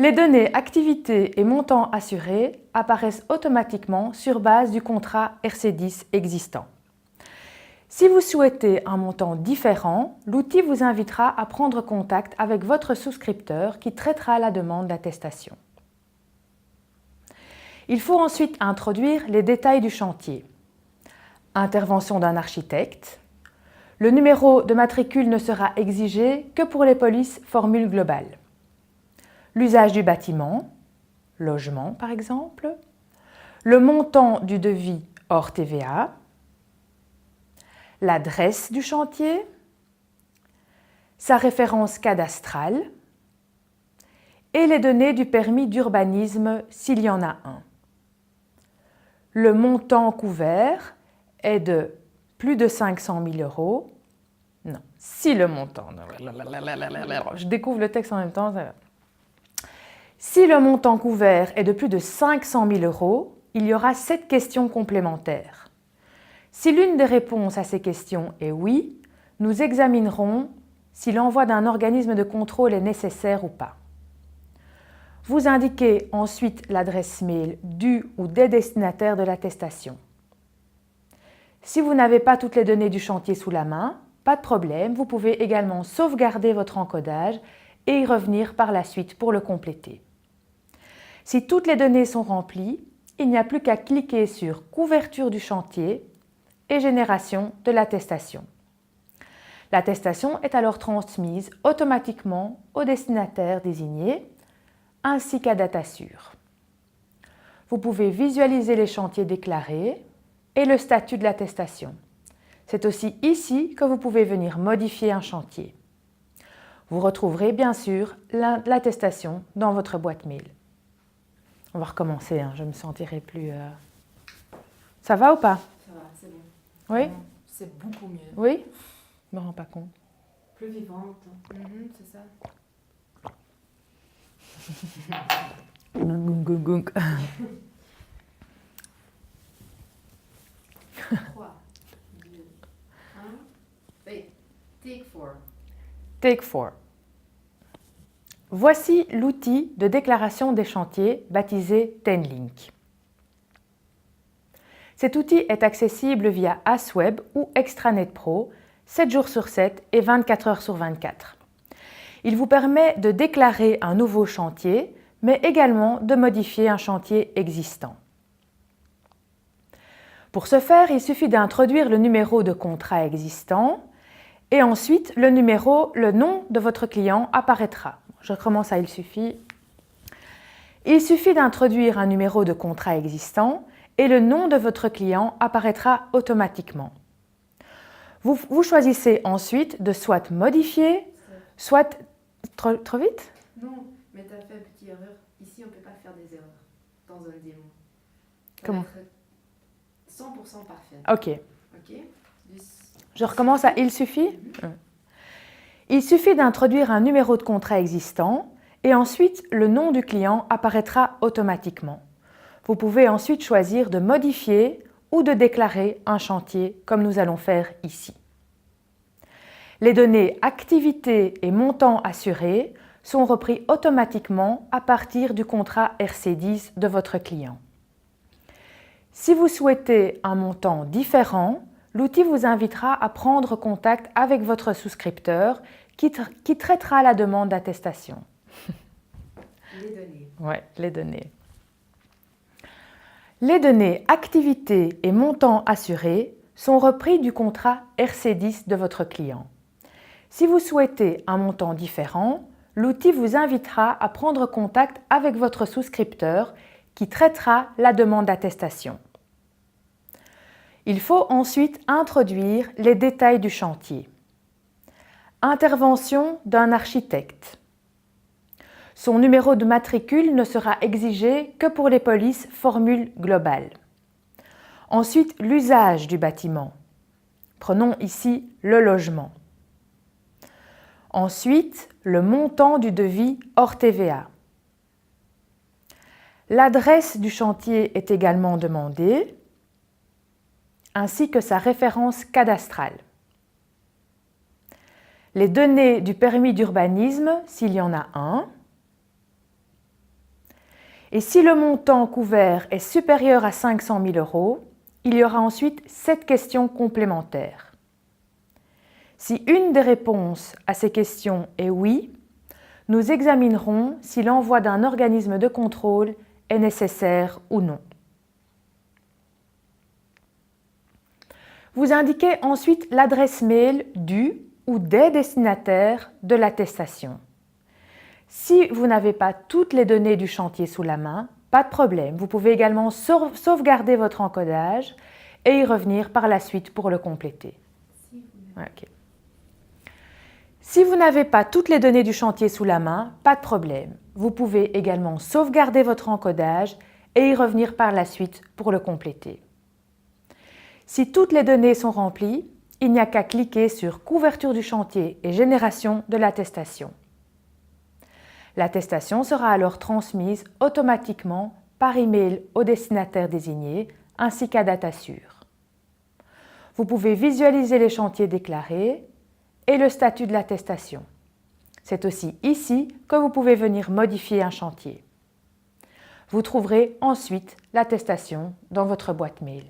Les données activités et montants assurés apparaissent automatiquement sur base du contrat RC10 existant. Si vous souhaitez un montant différent, l'outil vous invitera à prendre contact avec votre souscripteur qui traitera la demande d'attestation. Il faut ensuite introduire les détails du chantier. Intervention d'un architecte. Le numéro de matricule ne sera exigé que pour les polices formule globale. L'usage du bâtiment, logement par exemple. Le montant du devis hors TVA. L'adresse du chantier. Sa référence cadastrale. Et les données du permis d'urbanisme s'il y en a un. Le montant couvert est de plus de 500 000 €. Non, si le montant... Je découvre le texte en même temps. Si le montant couvert est de plus de 500 000 €, il y aura 7 questions complémentaires. Si l'une des réponses à ces questions est oui, nous examinerons si l'envoi d'un organisme de contrôle est nécessaire ou pas. Vous indiquez ensuite l'adresse mail du ou des destinataires de l'attestation. Si vous n'avez pas toutes les données du chantier sous la main, pas de problème, vous pouvez également sauvegarder votre encodage et y revenir par la suite pour le compléter. Si toutes les données sont remplies, il n'y a plus qu'à cliquer sur « Couverture du chantier » et « Génération de l'attestation ». L'attestation est alors transmise automatiquement au destinataire désigné, ainsi qu'à DataSure. Vous pouvez visualiser les chantiers déclarés et le statut de l'attestation. C'est aussi ici que vous pouvez venir modifier un chantier. Vous retrouverez bien sûr l'attestation dans votre boîte mail. On va recommencer, hein, je me sentirai plus... Ça va ou pas? Ça va, c'est bon. Oui? C'est beaucoup mieux. Oui? Je me rends pas compte. Plus vivante. C'est ça. Gung, gung, gung. 3, 2, 1. Wait, take 4. Take 4. Voici l'outil de déclaration des chantiers baptisé Tenlink. Cet outil est accessible via ASWeb ou Extranet Pro, 7 jours sur 7 et 24 heures sur 24. Il vous permet de déclarer un nouveau chantier, mais également de modifier un chantier existant. Pour ce faire, il suffit d'introduire le numéro de contrat existant et ensuite le nom de votre client apparaîtra. Je recommence à « il suffit ». Il suffit d'introduire un numéro de contrat existant et le nom de votre client apparaîtra automatiquement. Vous choisissez ensuite de soit modifier, soit... Trop vite? Non, mais tu as fait une petite erreur. Ici, on ne peut pas faire des erreurs dans un démon. Comment? 100% parfait. Ok. Ok. Je recommence à « il suffit ». Il suffit d'introduire un numéro de contrat existant et ensuite le nom du client apparaîtra automatiquement. Vous pouvez ensuite choisir de modifier ou de déclarer un chantier comme nous allons faire ici. Les données activités et montants assurés sont repris automatiquement à partir du contrat RC10 de votre client. Si vous souhaitez un montant différent, l'outil vous invitera à prendre contact avec votre souscripteur qui traitera la demande d'attestation. Les données. Oui, les données. Les données activités et montants assurés sont repris du contrat RC10 de votre client. Si vous souhaitez un montant différent, l'outil vous invitera à prendre contact avec votre souscripteur qui traitera la demande d'attestation. Il faut ensuite introduire les détails du chantier. Intervention d'un architecte. Son numéro de matricule ne sera exigé que pour les polices formule globale. Ensuite, l'usage du bâtiment. Prenons ici le logement. Ensuite, le montant du devis hors TVA. L'adresse du chantier est également demandée, ainsi que sa référence cadastrale. Les données du permis d'urbanisme, s'il y en a un. Et si le montant couvert est supérieur à 500 000 €, il y aura ensuite 7 questions complémentaires. Si une des réponses à ces questions est oui, nous examinerons si l'envoi d'un organisme de contrôle est nécessaire ou non. Vous indiquez ensuite l'adresse mail du ou des destinataires de l'attestation. Si vous n'avez pas toutes les données du chantier sous la main, pas de problème. Vous pouvez également sauvegarder votre encodage et y revenir par la suite pour le compléter. Si vous n'avez pas toutes les données du chantier sous la main, pas de problème. Vous pouvez également sauvegarder votre encodage et y revenir par la suite pour le compléter. Si toutes les données sont remplies, il n'y a qu'à cliquer sur « Couverture du chantier et génération de l'attestation ». L'attestation sera alors transmise automatiquement par email au destinataire désigné ainsi qu'à DataSure. Vous pouvez visualiser les chantiers déclarés et le statut de l'attestation. C'est aussi ici que vous pouvez venir modifier un chantier. Vous trouverez ensuite l'attestation dans votre boîte mail.